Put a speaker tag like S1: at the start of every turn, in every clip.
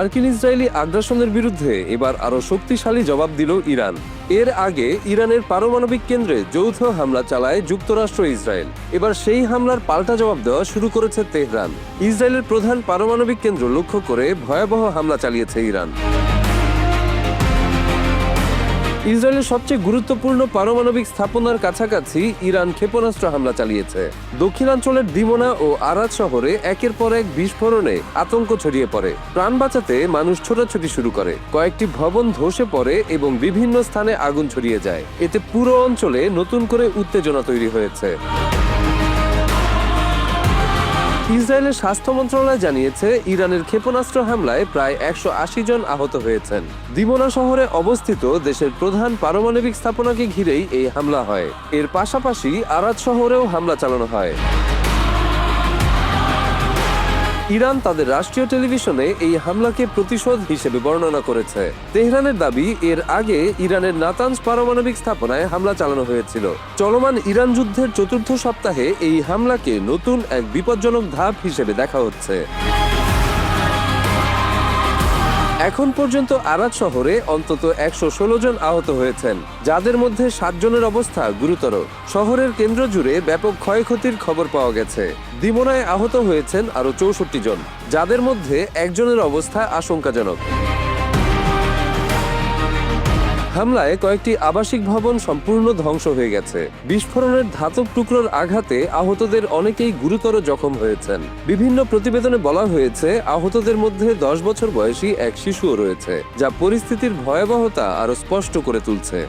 S1: মার্কিন ইসরায়েলি আগ্রাসনের বিরুদ্ধে এবার আরও শক্তিশালী জবাব দিল ইরান। এর আগে ইরানের পারমাণবিক কেন্দ্রে যৌথ হামলা চালায় যুক্তরাষ্ট্র ইসরায়েল। এবার সেই হামলার পাল্টা জবাব দেওয়া শুরু করেছে তেহরান। ইসরায়েলের প্রধান পারমাণবিক কেন্দ্র লক্ষ্য করে ভয়াবহ হামলা চালিয়েছে ইরান। ইসরায়েলের সবচেয়ে গুরুত্বপূর্ণ পারমাণবিক স্থাপনার কাছাকাছি ইরান ক্ষেপণাস্ত্র হামলা চালিয়েছে। দক্ষিণাঞ্চলের দিমোনা ও আরাদ শহরে একের পর এক বিস্ফোরণে আতঙ্ক ছড়িয়ে পড়ে। প্রাণ বাঁচাতে মানুষ ছোটাছুটি শুরু করে। কয়েকটি ভবন ধসে পড়ে এবং বিভিন্ন স্থানে আগুন ছড়িয়ে যায়। এতে পুরো অঞ্চলে নতুন করে উত্তেজনা তৈরি হয়েছে। ইসরায়েলের স্বাস্থ্য মন্ত্রণালয় জানিয়েছে, ইরানের ক্ষেপণাস্ত্র হামলায় প্রায় 180 জন আহত হয়েছেন। দিমোনা শহরে অবস্থিত দেশের প্রধান পারমাণবিক স্থাপনাকে ঘিরেই এই হামলা হয়। এর পাশাপাশি আরাদ শহরেও হামলা চালানো হয়। ইরান তাদের রাষ্ট্রীয় টেলিভিশনে এই হামলাকে প্রতিশোধ হিসেবে বর্ণনা করেছে। তেহরানের দাবি, এর আগে ইরানের নাতানজ পারমাণবিক স্থাপনায় হামলা চালানো হয়েছিল। চলমান ইরান যুদ্ধের চতুর্থ সপ্তাহে এই হামলাকে নতুন এক বিপজ্জনক ধাপ হিসেবে দেখা হচ্ছে। এখন পর্যন্ত আরাদ শহরে অন্তত 116 জন আহত হয়েছেন, যাদের মধ্যে 7 জনের অবস্থা গুরুতর। শহরের কেন্দ্র জুড়ে ব্যাপক ক্ষয়ক্ষতির খবর পাওয়া গেছে। দিমোনায় আহত হয়েছেন আরও 64 জন, যাদের মধ্যে একজনের অবস্থা আশঙ্কাজনক। হামলায় কয়েকটি আবাসিক ভবন সম্পূর্ণ ধ্বংস হয়ে গেছে। বিস্ফোরণের ধাতব টুকরোর আঘাতে আহতদের অনেকেই গুরুতর জখম হয়েছেন। বিভিন্ন প্রতিবেদনে বলা হয়েছে, আহতদের মধ্যে 10 বছর বয়সী এক শিশুও রয়েছে, যা পরিস্থিতির ভয়াবহতা আরও স্পষ্ট করে তুলছে।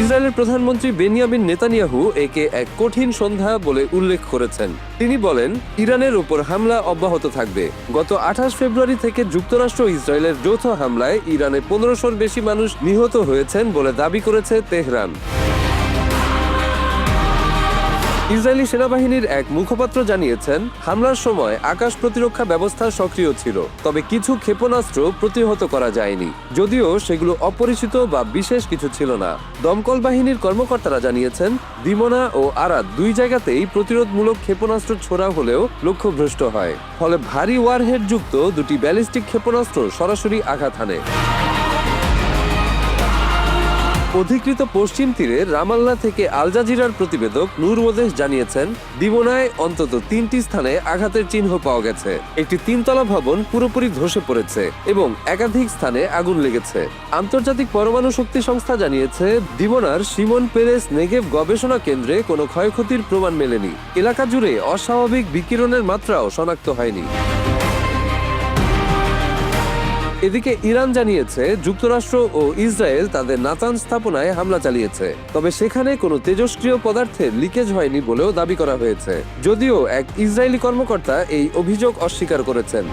S1: ইসরায়েলের প্রধানমন্ত্রী বেনিয়ামিন নেতানিয়াহু একে এক কঠিন সন্ধ্যা বলে উল্লেখ করেছেন। তিনি বলেন, ইরানের উপর হামলা অব্যাহত থাকবে। গত 28 ফেব্রুয়ারি থেকে যুক্তরাষ্ট্র ইসরায়েলের যৌথ হামলায় ইরানে 1500-র বেশি মানুষ নিহত হয়েছেন বলে দাবি করেছে তেহরান। ইসরায়েলি সেনাবাহিনীর এক মুখপাত্র জানিয়েছেন, হামলার সময় আকাশ প্রতিরক্ষা ব্যবস্থা সক্রিয় ছিল, তবে কিছু ক্ষেপণাস্ত্র প্রতিহত করা যায়নি, যদিও সেগুলো অপরিচিত বা বিশেষ কিছু ছিল না। দমকল বাহিনীর কর্মকর্তারা জানিয়েছেন, দিমোনা ও আরাদ দুই জায়গাতেই প্রতিরোধমূলক ক্ষেপণাস্ত্র ছোড়া হলেও লক্ষ্যভ্রষ্ট হয়। ফলে ভারী ওয়ারহেড যুক্ত দুটি ব্যালিস্টিক ক্ষেপণাস্ত্র সরাসরি আঘাত হানে। অধিকৃত পশ্চিম তীরে রামাল্লা থেকে আল জাজিরার প্রতিবেদক নূর ওদেশ জানিয়েছেন, দিমোনায় অন্তত 3টি স্থানে আঘাতের চিহ্ন পাওয়া গেছে। একটি 3তলা ভবন পুরোপুরি ধসে পড়েছে এবং একাধিক স্থানে আগুন লেগেছে। আন্তর্জাতিক পরমাণু শক্তি সংস্থা জানিয়েছে, দিমোনার শিমন পেরেস নেগেভ গবেষণা কেন্দ্রে কোনো ক্ষয়ক্ষতির প্রমাণ মেলেনি। এলাকা জুড়ে অস্বাভাবিক বিকিরণের মাত্রাও শনাক্ত হয়নি। এদিকে ইরান জানিয়েছে, যুক্তরাষ্ট্র ও ইসরায়েল তাদের নাতানজ স্থাপনায় হামলা চালিয়েছে, তবে সেখানে কোনো তেজস্ক্রিয় পদার্থের লিকেজ হয়নি বলেও দাবি করা হয়েছে, যদিও এক ইসরায়েলি কর্মকর্তা এই অভিযোগ অস্বীকার করেছেন।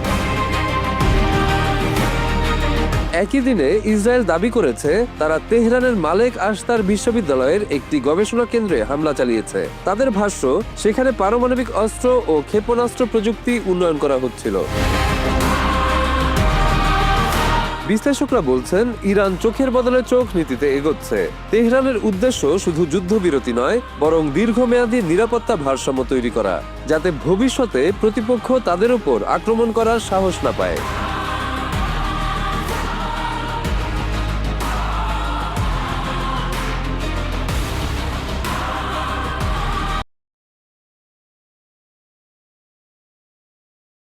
S1: একই দিনে ইসরায়েল দাবি করেছে, তারা তেহরানের মালেক আশতার বিশ্ববিদ্যালয়ের একটি গবেষণা কেন্দ্রে হামলা চালিয়েছে। তাদের ভাষ্য, সেখানে পারমাণবিক অস্ত্র ও ক্ষেপণাস্ত্র প্রযুক্তি উন্নয়ন করা হচ্ছিল। বিশ্লেষকরা বলছেন, ইরান চোখের বদলে চোখ নীতিতে এগোচ্ছে। তেহরানের উদ্দেশ্য শুধু যুদ্ধবিরতি নয়, বরং দীর্ঘমেয়াদী নিরাপত্তা ভারসাম্য তৈরি করা, যাতে ভবিষ্যতে প্রতিপক্ষ তাদের উপর আক্রমণ করার সাহস না পায়।